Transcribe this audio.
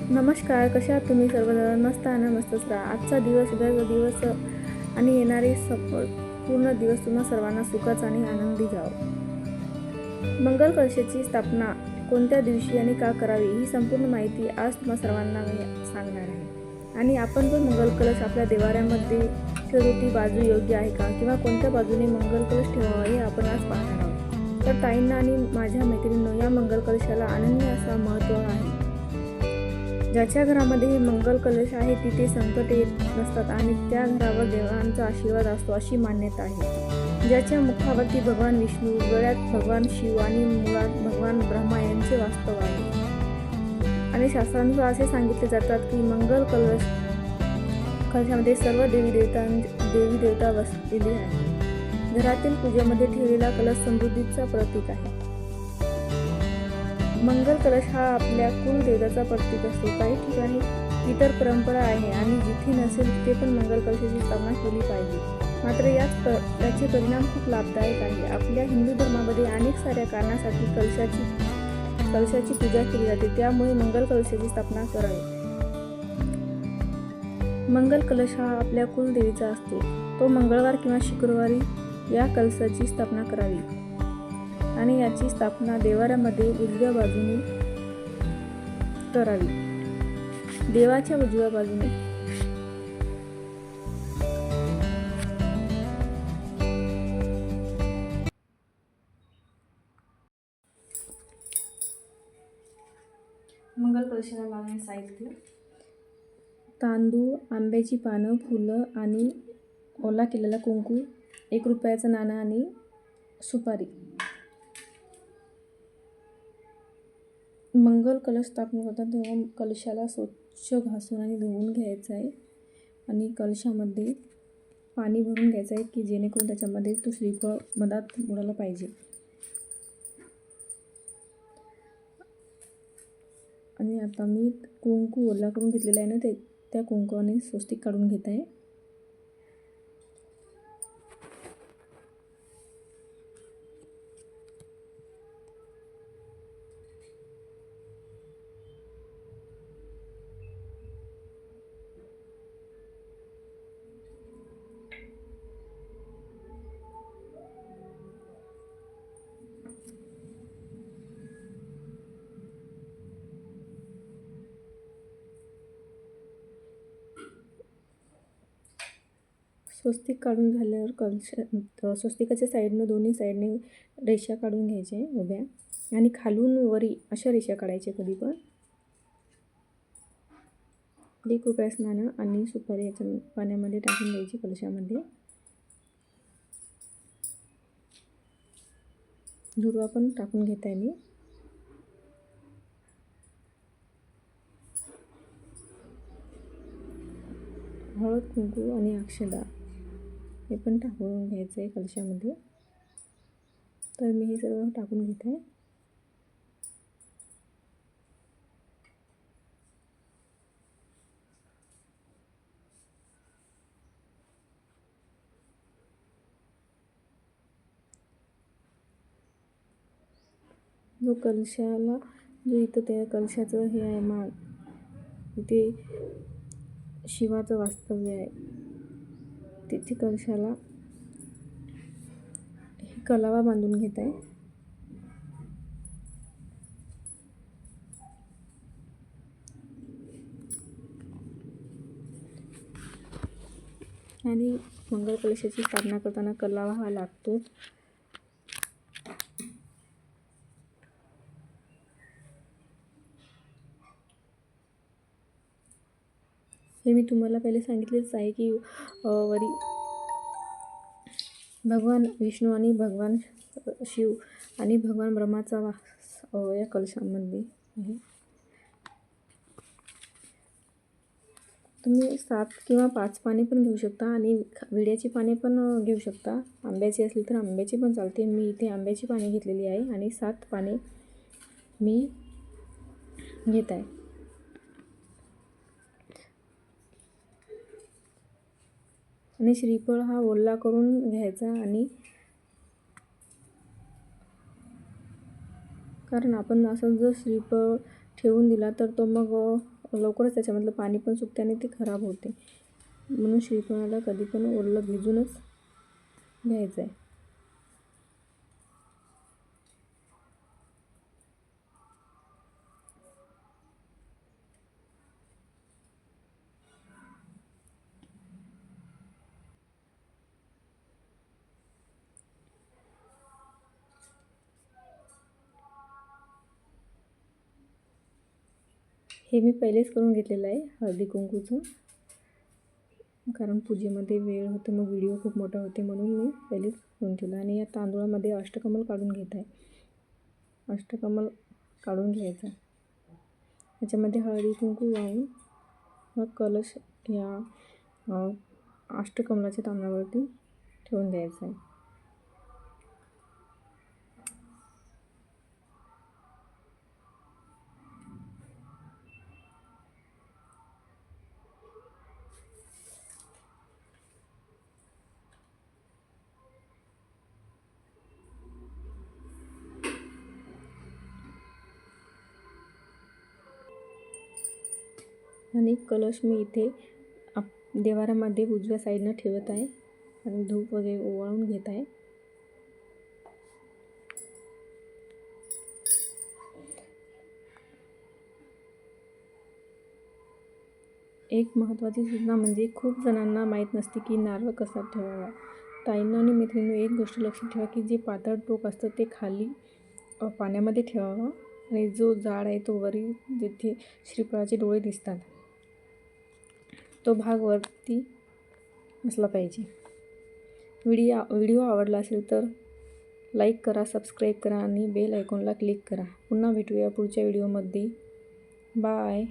नमस्कार, कशा आहात तुम्ही सर्वजण? मस्त आहे ना? मस्तच राहा. आजचा दिवस, उद्याचा दिवस आणि येणारे पूर्ण दिवस तुम्हा सर्वांना सुखाचा आणि आनंदी जावो. मंगल कलशाची स्थापना कोणत्या दिवशी आणि का करावी ही संपूर्ण माहिती आज तुम्हा सर्वांना मी सांगणार आहे. आणि आपण जो मंगल कलश आपल्या देवाऱ्यामध्ये ठेवतो ती बाजू योग्य आहे का, किंवा कोणत्या बाजूने मंगल कलश ठेवावा हे आपण आज पाहणार आहोत. तर ताईंना आणि माझ्या मैत्रिणींनो, या मंगल कलशाला अनन्य असा महत्त्व आहे. ज्याच्या घरामध्ये हे मंगल कलश आहे तिथे संकट येत नसतात आणि त्या घरावर देवांचा आशीर्वाद असतो अशी मान्यता आहे. ज्याच्या मुखावरती भगवान विष्णू, गळ्यात भगवान शिव आणि मुळात भगवान ब्रह्मा यांचे वास्तव आहे. आणि शास्त्रानुसार असे सांगितले जातात की मंगल कलशामध्ये सर्व देवी देवता वसलेली आहे. घरातील पूजेमध्ये ठेवलेला कलश समृद्धीचा प्रतीक आहे. मंगल कलश हा आपल्या कुलदेवताचा प्रतीक असतो. काही ठिकाणी इतर परंपरा आहे आणि जिथे नसेल तिथे पण मंगल कलशाची स्थापना केली पाहिजे. मात्र याचे परिणाम खूप लाभदायक आहे. आपल्या हिंदू धर्मामध्ये अनेक साऱ्या कारणासाठी कलशाची पूजा केली जाते, त्यामुळे मंगल कलशाची स्थापना करावी. मंगल कलश हा आपल्या कुलदेवीचा असतो. तो मंगळवार किंवा शुक्रवारी या कलशाची स्थापना करावी आणि याची स्थापना देवाऱ्यामध्ये उजव्या बाजूने करावी. देवाच्या उजव्या बाजूने मंगल कलशाला लागणारे साहित्य: तांदूळ, आंब्याची पानं, फुलं आणि ओला केलेला कुंकू, 1 रुपयाचं नाणं आणि सुपारी. मंगल कलश स्थापना करतात तेव्हा कलशाला स्वच्छ घासून आणि धुवून घ्यायचं आहे आणि कलशामध्ये पाणी भरून घ्यायचं आहे की जेणेकरून त्याच्यामध्ये तो श्रीफळ मधात बुडायला पाहिजे. आणि आता मी कुंकू ओला करून घेतलेला आहे ना, त्या कुंकवाने स्वस्तिक काढून घेत आहे. स्वस्तिक काढून झाल्यावर स्वस्तिकाच्या साईडनं दोन्ही साईडने रेषा काढून घ्यायचे उभ्या आणि खालून वरी अशा रेषा काढायच्या. कधी पण 1 रुपयाचं नाणं आणि सुपारी याच्या पाण्यामध्ये टाकून द्यायची कलशामध्ये. दुर्वा पण टाकून घेत आहे मी. हळद, कुंकू आणि अक्षदा हे पण टाकून घ्यायचं आहे कलशामध्ये. तर मी हे सर्व टाकून घेत आहे. जो इथं त्या कलशाचं हे आहे मान, इथे शिवाचं वास्तव्य आहे, तिथे कलशाला कलावा बांधून घेत आहे. आणि मंगल कलशाची स्थापना करताना कलावा हा लागतो. हे मी तुम्हाला पहिले सांगितलेच आहे की वरी भगवान विष्णू आणि भगवान शिव आणि भगवान ब्रह्माचा वास या कलशामध्ये आहे. तुम्ही 7 किंवा 5 पाने पण घेऊ शकता आणि विड्याची पाने पण घेऊ शकता. आंब्याची असली तर आंब्याची पण चालते. मी इथे आंब्याची पाने घेतलेली आहे आणि 7 पाने मी घेत आहे. आणि श्रीफळ हा ओला करून घ्यायचा आणि कारण आपण असं जर श्रीफळ ठेवून दिला तर तो मग लवकरच त्याच्यामधलं पाणी पण सुकते आणि ते खराब होते. म्हणून श्रीफळाला कधी पण ओलं भिजूनच घ्यायचं आहे. हे मी पहिलेच करून घेतलेलं आहे हळदी कुंकूचं, कारण पूजेमध्ये वेळ होते, मग व्हिडिओ खूप मोठा होते म्हणून मी पहिलेच करून ठेवलं. आणि या तांदूळामध्ये अष्टकमल काढून घेत आहे. अष्टकमल काढून घ्यायचं. याच्यामध्ये हळदी कुंकू वाहून मग कलश या अष्टकमलाच्या तांदळावरती ठेवून द्यायचा आहे. आणि कलश मी इथे देवारामध्ये उजव्या साईडनं ठेवत आहे आणि धूप वगैरे ओवाळून घेत आहे. एक महत्त्वाची सूचना म्हणजे खूप जणांना माहीत नसते की नारळ कसा ठेवावा. ताईंनो आणि मैत्रिणींनो, एक गोष्ट लक्षात ठेवा की जे पातळ टोक असतं ते खाली पाण्यामध्ये ठेवावं आणि जो जाड आहे तो वरी जिथे श्रीफळाचे डोळे दिसतात तो भाग वरती असला पाहिजे. व्हिडिओ आवडला असेल तर लाईक करा, सबस्क्राईब करा आणि बेल आयकॉनला क्लिक करा. पुन्हा भेटूया पुढच्या व्हिडिओमध्ये. बाय.